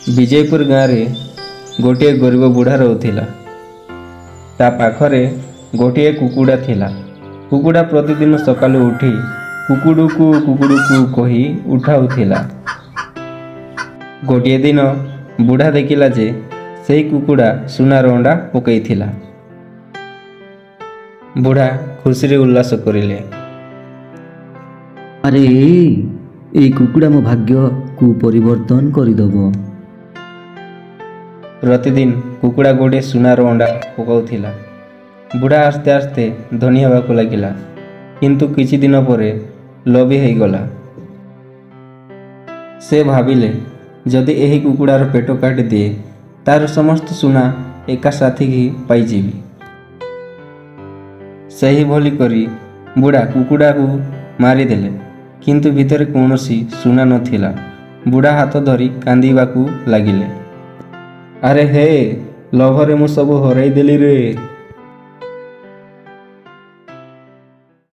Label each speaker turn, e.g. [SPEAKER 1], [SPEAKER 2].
[SPEAKER 1] विजयपुर गाँव में गोटे गरीब बुढ़ा रोला। ता पाखरे गोटे कुकुड़ा थिला। कुकुड़ा प्रतिदिन सकालू उठी कुकुड़ू कु कही उठाउथिला। गोटे दिन बुढ़ा देखिला जे सेई कुकुड़ा सुनार अंडा पकईथिला। बुढ़ा खुशी रे उल्लास करिले।
[SPEAKER 2] अरे ए कुकुड़ा मो भाग्य को परिवर्तन करदब।
[SPEAKER 1] प्रतिदिन कुकुड़ा गोटे सुनार अंडा पकाउथिला। बुढ़ा आस्ते आस्ते धनी हेबाकु लागिला, किंतु किछि दिन परे लोभी हो गला। से भाविले जदि एही कुकुड़ार पेट काटि दिए तार समस्त सुना एका साथी ही पाइजिबी। सही भली करी बुढ़ा कुकुड़ा को मारिदेले, किंतु भितर कौनसी सुना नथिला। बुढ़ा हाथ धरी कांदीबाकू लागिले। अरे हे लोभरे मु सब हराई देली रे।